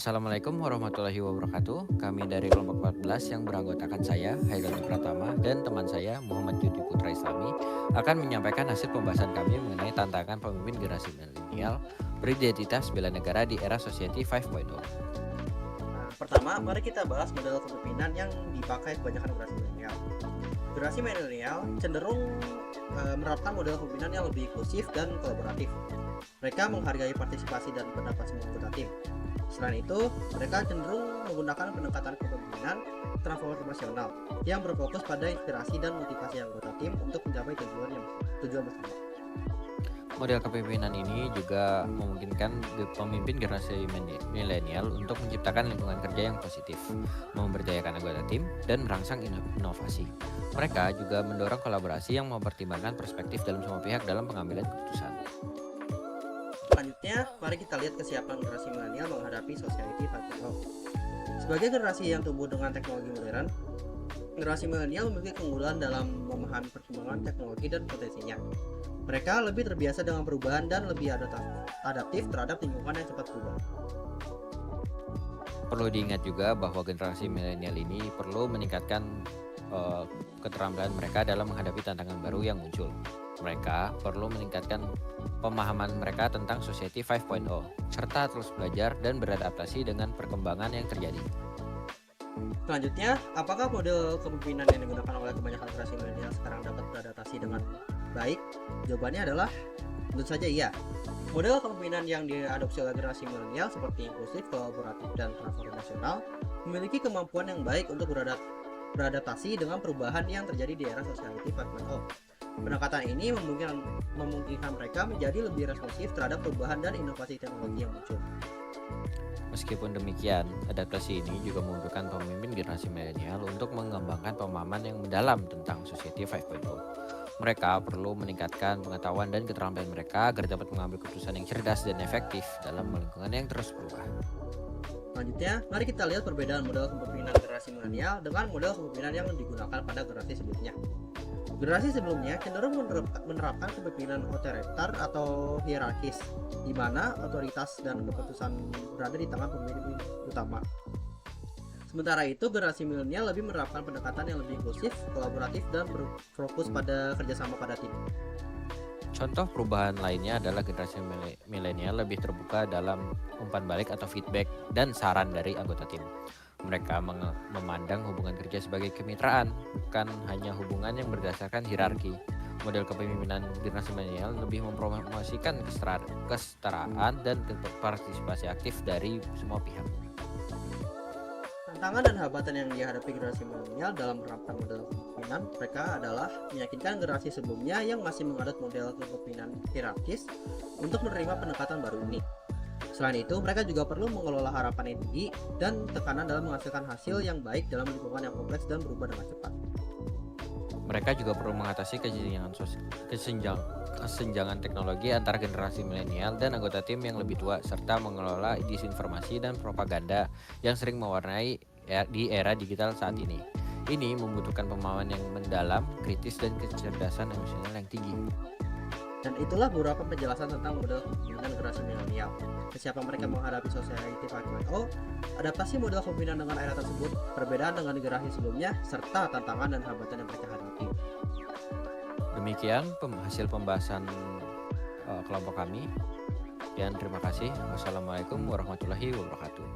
Assalamualaikum warahmatullahi wabarakatuh. Kami dari kelompok 14 yang beranggotakan saya, Haidar Pratama, dan teman saya, Muhammad Yudi Putra Islami, akan menyampaikan hasil pembahasan kami mengenai tantangan pemimpin generasi milenial beridentitas bela negara di era Society 5.0. Pertama, mari kita bahas model kepemimpinan yang dipakai kebanyakan generasi milenial. Generasi milenial cenderung menerapkan model kepemimpinan yang lebih inklusif dan kolaboratif. Mereka menghargai partisipasi dan pendapat semua anggota tim. Selain itu, mereka cenderung menggunakan pendekatan kepemimpinan transformasional yang berfokus pada inspirasi dan motivasi anggota tim untuk mencapai tujuan bersama. Model kepemimpinan ini juga memungkinkan pemimpin generasi milenial untuk menciptakan lingkungan kerja yang positif, memberdayakan anggota tim, dan merangsang inovasi. Mereka juga mendorong kolaborasi yang mempertimbangkan perspektif dalam semua pihak dalam pengambilan keputusan. Selanjutnya, mari kita lihat kesiapan generasi milenial menghadapi Society 5.0. Sebagai generasi yang tumbuh dengan teknologi modern, generasi milenial memiliki keunggulan dalam memahami perkembangan teknologi dan potensinya. Mereka lebih terbiasa dengan perubahan dan lebih adaptif terhadap lingkungan yang cepat berubah. Perlu diingat juga bahwa generasi milenial ini perlu meningkatkan keterampilan mereka dalam menghadapi tantangan baru yang muncul. Mereka perlu meningkatkan pemahaman mereka tentang Society 5.0, serta terus belajar dan beradaptasi dengan perkembangan yang terjadi. Selanjutnya, apakah model kepemimpinan yang digunakan oleh kebanyakan generasi milenial sekarang dapat beradaptasi dengan baik? Jawabannya adalah tentu saja iya. Model kepemimpinan yang diadopsi oleh generasi milenial seperti inklusif, kolaboratif, dan transformasional memiliki kemampuan yang baik untuk beradaptasi dengan perubahan yang terjadi di era Society 5.0. Pendekatan ini memungkinkan mereka menjadi lebih responsif terhadap perubahan dan inovasi teknologi yang muncul. Meskipun demikian, adaptasi ini juga membutuhkan pemimpin generasi milenial untuk mengembangkan pemahaman yang mendalam tentang Society 5.0. Mereka perlu meningkatkan pengetahuan dan keterampilan mereka agar dapat mengambil keputusan yang cerdas dan efektif dalam lingkungan yang terus berubah. Selanjutnya, mari kita lihat perbedaan model kepemimpinan generasi milenial dengan model kepemimpinan yang digunakan pada generasi sebelumnya. Generasi sebelumnya cenderung menerapkan kepemimpinan otoriter atau hierarkis, di mana otoritas dan keputusan berada di tangan pemimpin utama. Sementara itu, generasi milenial lebih menerapkan pendekatan yang lebih inklusif, kolaboratif, dan berfokus pada kerjasama pada tim. Contoh perubahan lainnya adalah generasi milenial lebih terbuka dalam umpan balik atau feedback dan saran dari anggota tim. Mereka memandang hubungan kerja sebagai kemitraan, bukan hanya hubungan yang berdasarkan hierarki. Model kepemimpinan generasi milenial lebih mempromosikan kesetaraan dan partisipasi aktif dari semua pihak. Tantangan dan hambatan yang dihadapi generasi milenial dalam menerapkan model kepemimpinan mereka adalah meyakinkan generasi sebelumnya yang masih menganut model kepemimpinan hierarkis untuk menerima pendekatan baru ini. Selain itu, mereka juga perlu mengelola harapan yang tinggi dan tekanan dalam menghasilkan hasil yang baik dalam lingkungan yang kompleks dan berubah dengan cepat. Mereka juga perlu mengatasi kesenjangan teknologi antara generasi milenial dan anggota tim yang lebih tua, serta mengelola disinformasi dan propaganda yang sering mewarnai di era digital saat ini. Ini membutuhkan pemahaman yang mendalam, kritis, dan kecerdasan emosional yang tinggi. Dan itulah beberapa penjelasan tentang model kepemimpinan generasi milenial. Kesiapan mereka menghadapi Society 5.0, adaptasi model kepemimpinan dengan era tersebut, perbedaan dengan generasi sebelumnya, serta tantangan dan hambatan yang mereka hadapi. Demikian hasil pembahasan kelompok kami. Dan terima kasih. Wassalamualaikum warahmatullahi wabarakatuh.